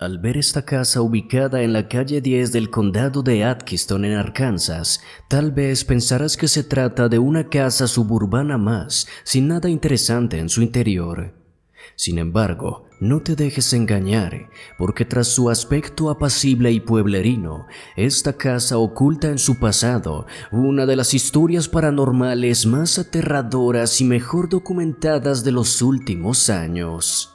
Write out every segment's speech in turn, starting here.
Al ver esta casa ubicada en la calle 10 del condado de Atchison en Arkansas, tal vez pensarás que se trata de una casa suburbana más, sin nada interesante en su interior. Sin embargo, no te dejes engañar, porque tras su aspecto apacible y pueblerino, esta casa oculta en su pasado una de las historias paranormales más aterradoras y mejor documentadas de los últimos años.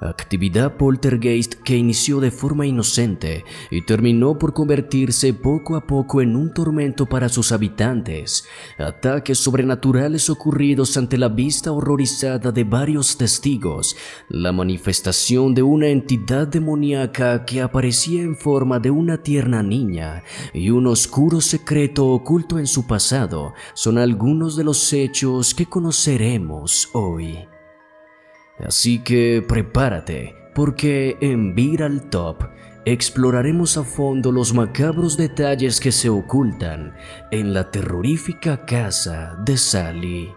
Actividad poltergeist que inició de forma inocente y terminó por convertirse poco a poco en un tormento para sus habitantes, ataques sobrenaturales ocurridos ante la vista horrorizada de varios testigos, la manifestación de una entidad demoníaca que aparecía en forma de una tierna niña y un oscuro secreto oculto en su pasado son algunos de los hechos que conoceremos hoy. Así que prepárate, porque en Viral Top exploraremos a fondo los macabros detalles que se ocultan en la terrorífica casa de Sally.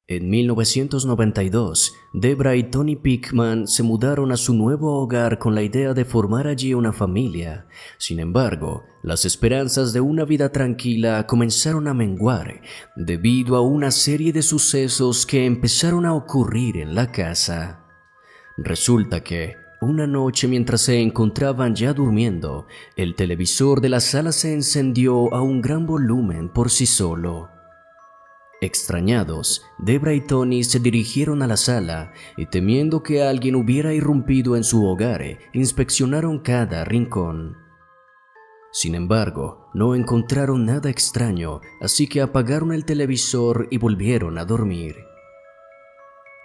En 1992, Debra y Tony Pickman se mudaron a su nuevo hogar con la idea de formar allí una familia. Sin embargo, las esperanzas de una vida tranquila comenzaron a menguar debido a una serie de sucesos que empezaron a ocurrir en la casa. Resulta que, una noche mientras se encontraban ya durmiendo, el televisor de la sala se encendió a un gran volumen por sí solo. Extrañados, Debra y Tony se dirigieron a la sala y temiendo que alguien hubiera irrumpido en su hogar, inspeccionaron cada rincón. Sin embargo, no encontraron nada extraño, así que apagaron el televisor y volvieron a dormir.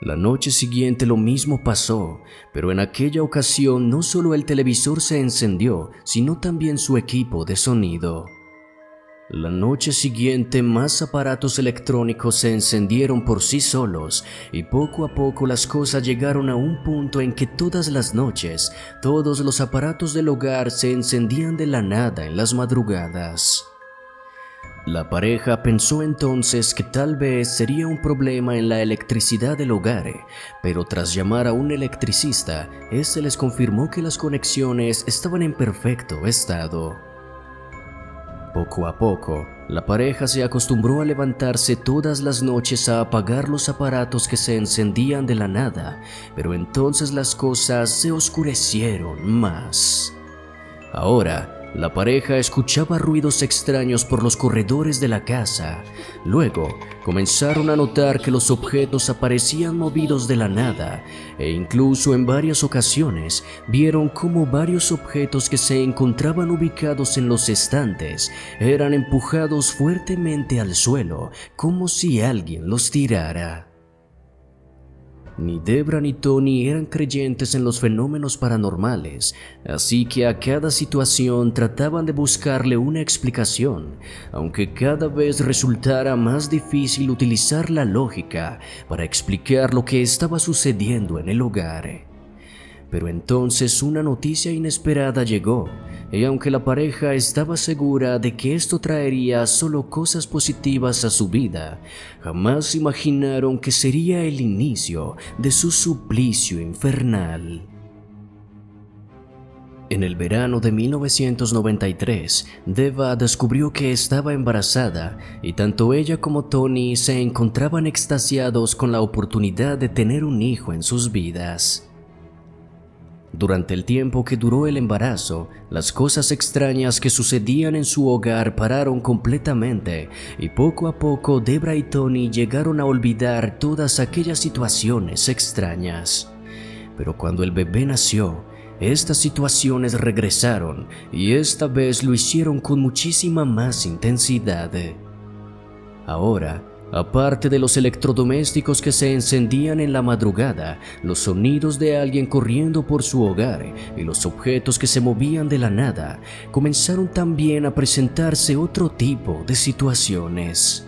La noche siguiente lo mismo pasó, pero en aquella ocasión no solo el televisor se encendió, sino también su equipo de sonido. La noche siguiente más aparatos electrónicos se encendieron por sí solos y poco a poco las cosas llegaron a un punto en que todas las noches todos los aparatos del hogar se encendían de la nada en las madrugadas. La pareja pensó entonces que tal vez sería un problema en la electricidad del hogar, pero tras llamar a un electricista, este les confirmó que las conexiones estaban en perfecto estado. Poco a poco, la pareja se acostumbró a levantarse todas las noches a apagar los aparatos que se encendían de la nada, pero entonces las cosas se oscurecieron más. Ahora, la pareja escuchaba ruidos extraños por los corredores de la casa. Luego, comenzaron a notar que los objetos aparecían movidos de la nada e incluso en varias ocasiones vieron cómo varios objetos que se encontraban ubicados en los estantes eran empujados fuertemente al suelo como si alguien los tirara. Ni Debra ni Tony eran creyentes en los fenómenos paranormales, así que a cada situación trataban de buscarle una explicación, aunque cada vez resultara más difícil utilizar la lógica para explicar lo que estaba sucediendo en el hogar. Pero entonces una noticia inesperada llegó, y aunque la pareja estaba segura de que esto traería solo cosas positivas a su vida, jamás imaginaron que sería el inicio de su suplicio infernal. En el verano de 1993, Deva descubrió que estaba embarazada y tanto ella como Tony se encontraban extasiados con la oportunidad de tener un hijo en sus vidas. Durante el tiempo que duró el embarazo, las cosas extrañas que sucedían en su hogar pararon completamente y poco a poco Debra y Tony llegaron a olvidar todas aquellas situaciones extrañas. Pero cuando el bebé nació, estas situaciones regresaron y esta vez lo hicieron con muchísima más intensidad. Ahora, aparte de los electrodomésticos que se encendían en la madrugada, los sonidos de alguien corriendo por su hogar y los objetos que se movían de la nada, comenzaron también a presentarse otro tipo de situaciones.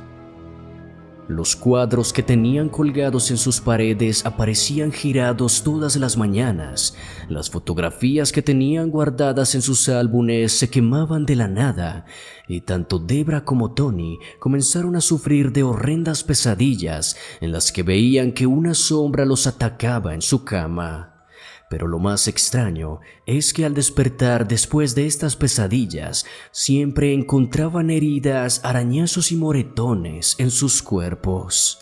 Los cuadros que tenían colgados en sus paredes aparecían girados todas las mañanas. Las fotografías que tenían guardadas en sus álbumes se quemaban de la nada, y tanto Debra como Tony comenzaron a sufrir de horrendas pesadillas en las que veían que una sombra los atacaba en su cama. Pero lo más extraño es que al despertar después de estas pesadillas, siempre encontraban heridas, arañazos y moretones en sus cuerpos.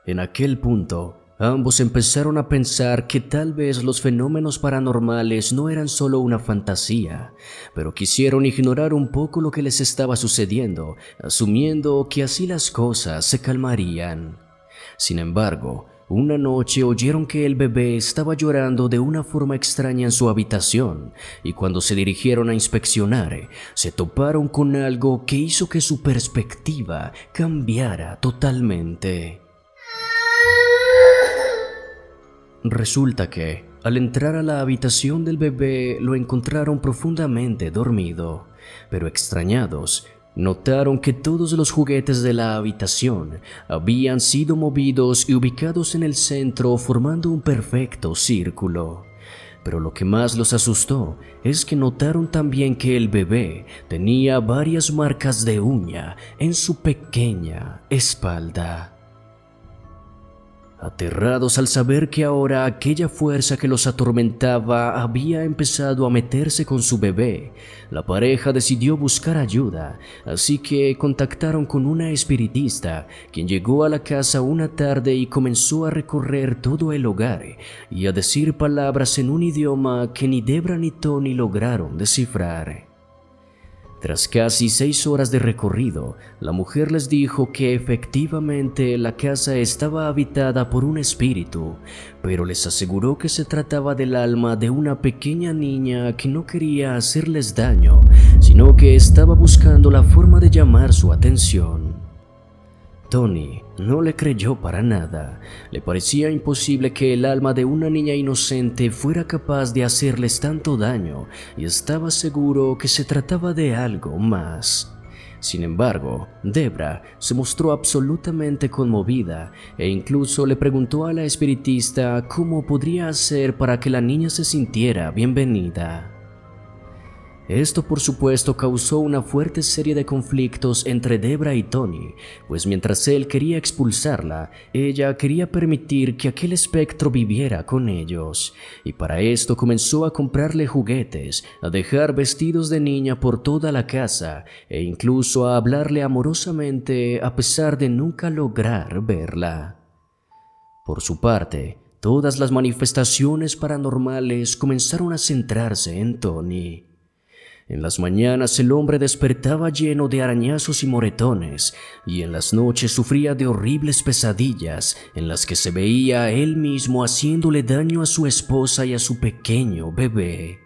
En aquel punto, ambos empezaron a pensar que tal vez los fenómenos paranormales no eran solo una fantasía, pero quisieron ignorar un poco lo que les estaba sucediendo, asumiendo que así las cosas se calmarían. Sin embargo, una noche oyeron que el bebé estaba llorando de una forma extraña en su habitación, y cuando se dirigieron a inspeccionar, se toparon con algo que hizo que su perspectiva cambiara totalmente. Resulta que, al entrar a la habitación del bebé, lo encontraron profundamente dormido, pero extrañados, notaron que todos los juguetes de la habitación habían sido movidos y ubicados en el centro formando un perfecto círculo. Pero lo que más los asustó es que notaron también que el bebé tenía varias marcas de uña en su pequeña espalda. Aterrados al saber que ahora aquella fuerza que los atormentaba había empezado a meterse con su bebé, la pareja decidió buscar ayuda, así que contactaron con una espiritista, quien llegó a la casa una tarde y comenzó a recorrer todo el hogar y a decir palabras en un idioma que ni Debra ni Tony lograron descifrar. Tras casi 6 horas de recorrido, la mujer les dijo que efectivamente la casa estaba habitada por un espíritu, pero les aseguró que se trataba del alma de una pequeña niña que no quería hacerles daño, sino que estaba buscando la forma de llamar su atención. Tony no le creyó para nada. Le parecía imposible que el alma de una niña inocente fuera capaz de hacerles tanto daño, y estaba seguro que se trataba de algo más. Sin embargo, Debra se mostró absolutamente conmovida e incluso le preguntó a la espiritista cómo podría hacer para que la niña se sintiera bienvenida. Esto por supuesto causó una fuerte serie de conflictos entre Debra y Tony, pues mientras él quería expulsarla, ella quería permitir que aquel espectro viviera con ellos, y para esto comenzó a comprarle juguetes, a dejar vestidos de niña por toda la casa e incluso a hablarle amorosamente a pesar de nunca lograr verla. Por su parte, todas las manifestaciones paranormales comenzaron a centrarse en Tony. En las mañanas el hombre despertaba lleno de arañazos y moretones, y en las noches sufría de horribles pesadillas en las que se veía a él mismo haciéndole daño a su esposa y a su pequeño bebé.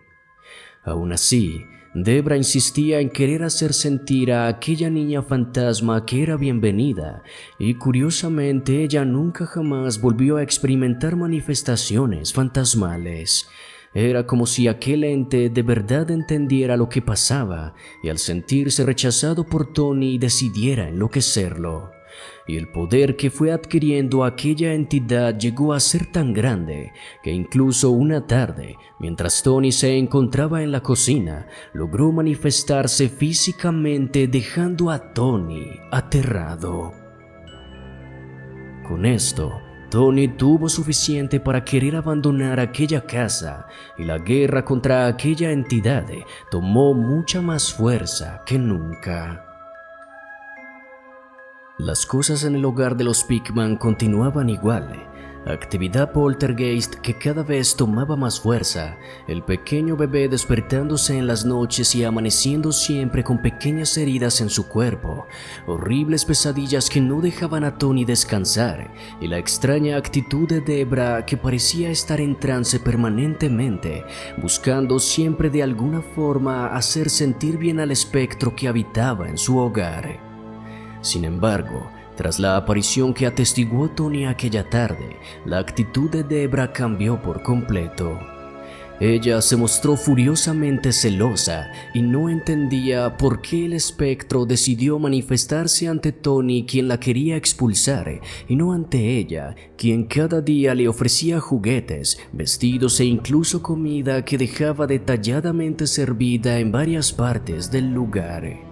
Aún así, Debra insistía en querer hacer sentir a aquella niña fantasma que era bienvenida, y curiosamente ella nunca jamás volvió a experimentar manifestaciones fantasmales. Era como si aquel ente de verdad entendiera lo que pasaba y al sentirse rechazado por Tony decidiera enloquecerlo. Y el poder que fue adquiriendo aquella entidad llegó a ser tan grande que incluso una tarde, mientras Tony se encontraba en la cocina, logró manifestarse físicamente dejando a Tony aterrado. Con esto, Tony tuvo suficiente para querer abandonar aquella casa y la guerra contra aquella entidad tomó mucha más fuerza que nunca. Las cosas en el hogar de los Pickman continuaban igual. Actividad poltergeist que cada vez tomaba más fuerza, el pequeño bebé despertándose en las noches y amaneciendo siempre con pequeñas heridas en su cuerpo, horribles pesadillas que no dejaban a Tony descansar, y la extraña actitud de Debra que parecía estar en trance permanentemente, buscando siempre de alguna forma hacer sentir bien al espectro que habitaba en su hogar. Sin embargo, tras la aparición que atestiguó Tony aquella tarde, la actitud de Debra cambió por completo. Ella se mostró furiosamente celosa y no entendía por qué el espectro decidió manifestarse ante Tony, quien la quería expulsar, y no ante ella, quien cada día le ofrecía juguetes, vestidos e incluso comida que dejaba detalladamente servida en varias partes del lugar.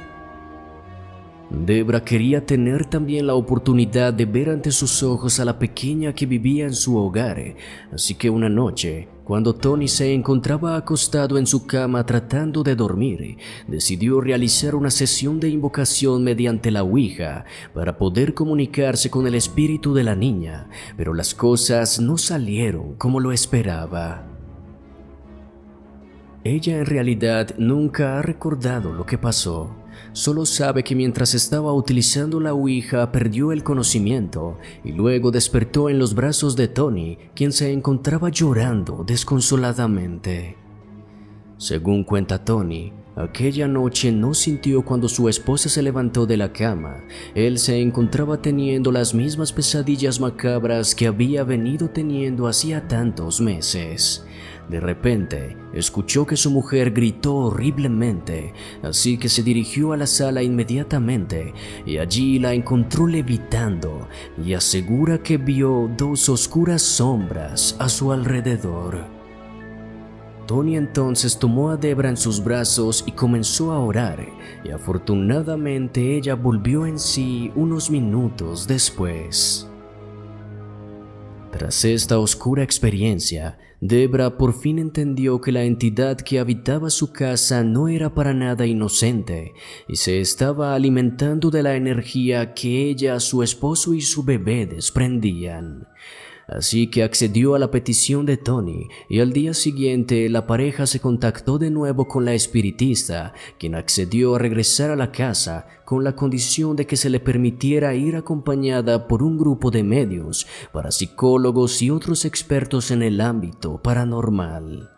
Debra quería tener también la oportunidad de ver ante sus ojos a la pequeña que vivía en su hogar, así que una noche, cuando Tony se encontraba acostado en su cama tratando de dormir, decidió realizar una sesión de invocación mediante la Ouija para poder comunicarse con el espíritu de la niña, pero las cosas no salieron como lo esperaba. Ella en realidad nunca ha recordado lo que pasó. Solo sabe que mientras estaba utilizando la Ouija perdió el conocimiento y luego despertó en los brazos de Tony, quien se encontraba llorando desconsoladamente. Según cuenta Tony, aquella noche no sintió cuando su esposa se levantó de la cama. Él se encontraba teniendo las mismas pesadillas macabras que había venido teniendo hacía tantos meses. De repente, escuchó que su mujer gritó horriblemente, así que se dirigió a la sala inmediatamente y allí la encontró levitando y asegura que vio dos oscuras sombras a su alrededor. Tony entonces tomó a Debra en sus brazos y comenzó a orar, y afortunadamente ella volvió en sí unos minutos después. Tras esta oscura experiencia, Debra por fin entendió que la entidad que habitaba su casa no era para nada inocente y se estaba alimentando de la energía que ella, su esposo y su bebé desprendían. Así que accedió a la petición de Tony y al día siguiente la pareja se contactó de nuevo con la espiritista, quien accedió a regresar a la casa con la condición de que se le permitiera ir acompañada por un grupo de medios, parapsicólogos y otros expertos en el ámbito paranormal.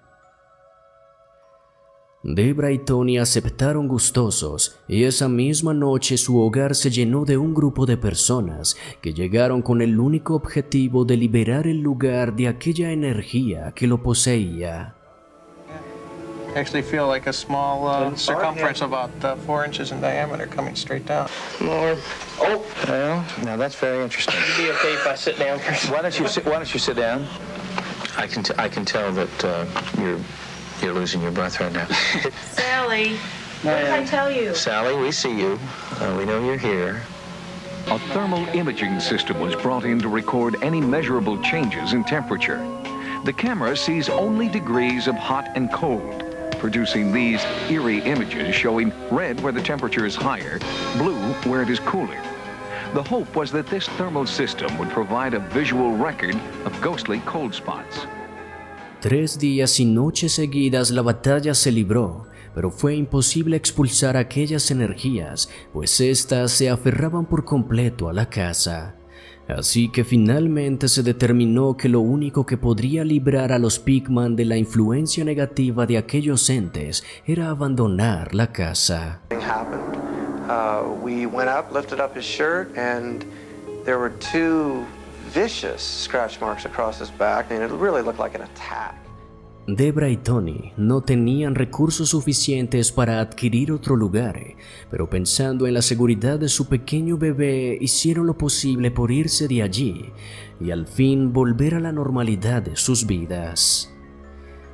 Debra y Tony aceptaron gustosos y esa misma noche su hogar se llenó de un grupo de personas que llegaron con el único objetivo de liberar el lugar de aquella energía que lo poseía. Actually feel like a small circumference about 4 inches in diameter coming straight down. More. Oh, well, now that's very interesting. Would it be okay if I sit down first? Why don't you sit down? I can tell that you're losing your breath right now. Sally, what did I tell you? Sally, we see you. We know you're here. A thermal imaging system was brought in to record any measurable changes in temperature. The camera sees only degrees of hot and cold, producing these eerie images showing red where the temperature is higher, blue where it is cooler. The hope was that this thermal system would provide a visual record of ghostly cold spots. 3 días y noches seguidas la batalla se libró, pero fue imposible expulsar aquellas energías, pues éstas se aferraban por completo a la casa. Así que finalmente se determinó que lo único que podría librar a los Pigman de la influencia negativa de aquellos entes era abandonar la casa. We went up, lifted up his shirt, and there were 2 vicious scratch marks across his back, and it really looked like an attack. Debra y Tony no tenían recursos suficientes para adquirir otro lugar, pero pensando en la seguridad de su pequeño bebé, hicieron lo posible por irse de allí y al fin volver a la normalidad de sus vidas.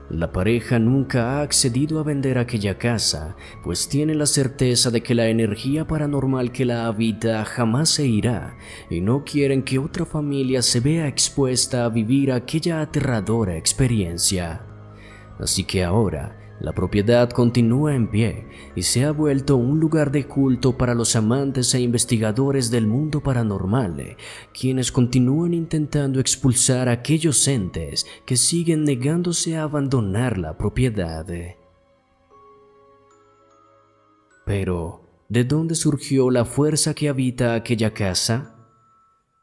La pareja nunca ha accedido a vender aquella casa, pues tienen la certeza de que la energía paranormal que la habita jamás se irá y no quieren que otra familia se vea expuesta a vivir aquella aterradora experiencia. Así que ahora, la propiedad continúa en pie y se ha vuelto un lugar de culto para los amantes e investigadores del mundo paranormal, quienes continúan intentando expulsar a aquellos entes que siguen negándose a abandonar la propiedad. Pero, ¿de dónde surgió la fuerza que habita aquella casa?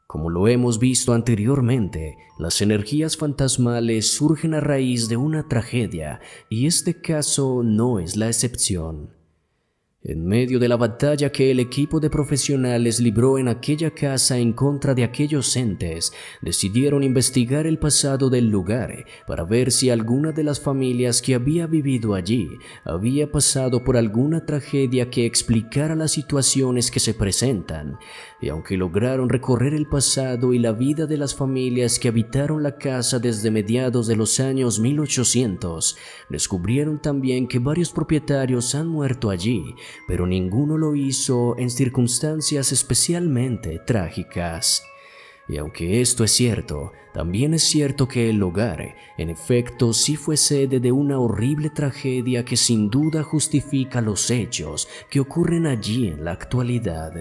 Como lo hemos visto anteriormente, las energías fantasmales surgen a raíz de una tragedia y este caso no es la excepción. En medio de la batalla que el equipo de profesionales libró en aquella casa en contra de aquellos entes, decidieron investigar el pasado del lugar para ver si alguna de las familias que había vivido allí había pasado por alguna tragedia que explicara las situaciones que se presentan. Y aunque lograron recorrer el pasado y la vida de las familias que habitaron la casa desde mediados de los años 1800, descubrieron también que varios propietarios han muerto allí, pero ninguno lo hizo en circunstancias especialmente trágicas. Y aunque esto es cierto, también es cierto que el hogar, en efecto, sí fue sede de una horrible tragedia que sin duda justifica los hechos que ocurren allí en la actualidad.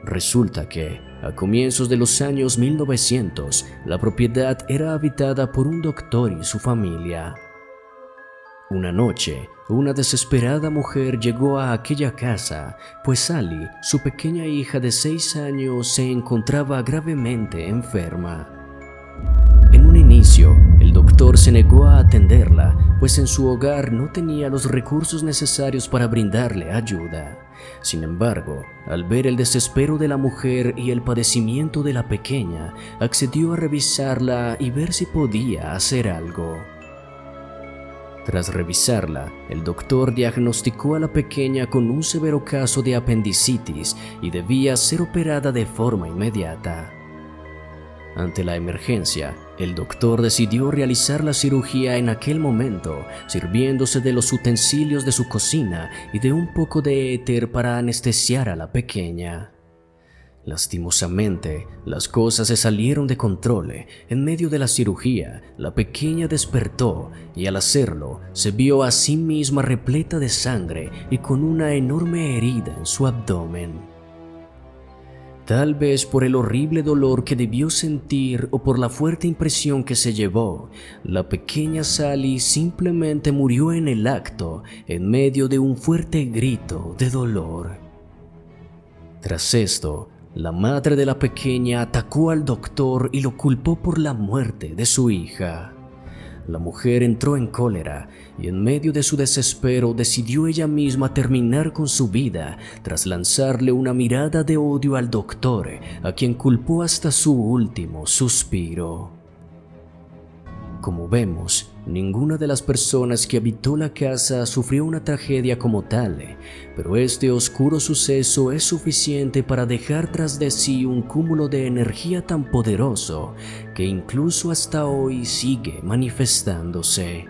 Resulta que, a comienzos de los años 1900, la propiedad era habitada por un doctor y su familia. Una noche, una desesperada mujer llegó a aquella casa, pues Sally, su pequeña hija de 6 años, se encontraba gravemente enferma. En un inicio, el doctor se negó a atenderla, pues en su hogar no tenía los recursos necesarios para brindarle ayuda. Sin embargo, al ver el desespero de la mujer y el padecimiento de la pequeña, accedió a revisarla y ver si podía hacer algo. Tras revisarla, el doctor diagnosticó a la pequeña con un severo caso de apendicitis y debía ser operada de forma inmediata. Ante la emergencia, el doctor decidió realizar la cirugía en aquel momento, sirviéndose de los utensilios de su cocina y de un poco de éter para anestesiar a la pequeña. Lastimosamente, las cosas se salieron de control. En medio de la cirugía, la pequeña despertó y al hacerlo, se vio a sí misma repleta de sangre y con una enorme herida en su abdomen. Tal vez por el horrible dolor que debió sentir o por la fuerte impresión que se llevó, la pequeña Sally simplemente murió en el acto, en medio de un fuerte grito de dolor. Tras esto, la madre de la pequeña atacó al doctor y lo culpó por la muerte de su hija. La mujer entró en cólera y en medio de su desespero decidió ella misma terminar con su vida tras lanzarle una mirada de odio al doctor, a quien culpó hasta su último suspiro. Como vemos, ninguna de las personas que habitó la casa sufrió una tragedia como tal, pero este oscuro suceso es suficiente para dejar tras de sí un cúmulo de energía tan poderoso que incluso hasta hoy sigue manifestándose.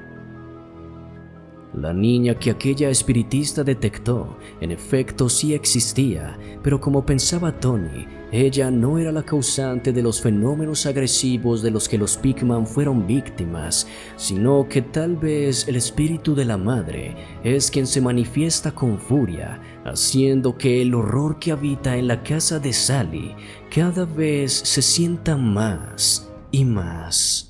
La niña que aquella espiritista detectó, en efecto sí existía, pero como pensaba Tony, ella no era la causante de los fenómenos agresivos de los que los Pickman fueron víctimas, sino que tal vez el espíritu de la madre es quien se manifiesta con furia, haciendo que el horror que habita en la casa de Sally cada vez se sienta más y más.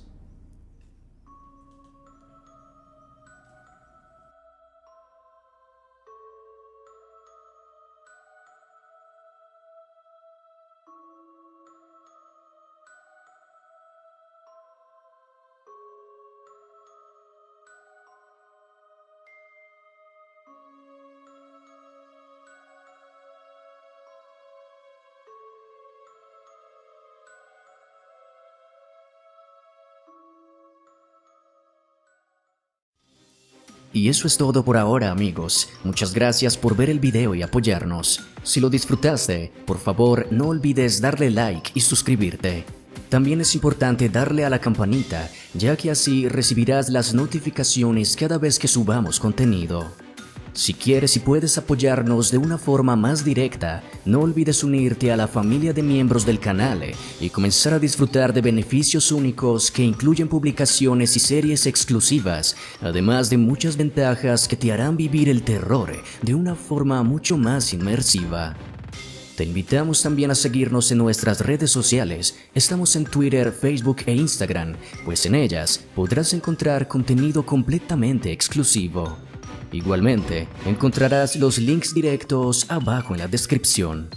Y eso es todo por ahora, amigos. Muchas gracias por ver el video y apoyarnos. Si lo disfrutaste, por favor no olvides darle like y suscribirte. También es importante darle a la campanita, ya que así recibirás las notificaciones cada vez que subamos contenido. Si quieres y puedes apoyarnos de una forma más directa, no olvides unirte a la familia de miembros del canal y comenzar a disfrutar de beneficios únicos que incluyen publicaciones y series exclusivas, además de muchas ventajas que te harán vivir el terror de una forma mucho más inmersiva. Te invitamos también a seguirnos en nuestras redes sociales. Estamos en Twitter, Facebook e Instagram, pues en ellas podrás encontrar contenido completamente exclusivo. Igualmente, encontrarás los links directos abajo en la descripción.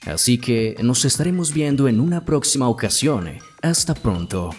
Así que nos estaremos viendo en una próxima ocasión. Hasta pronto.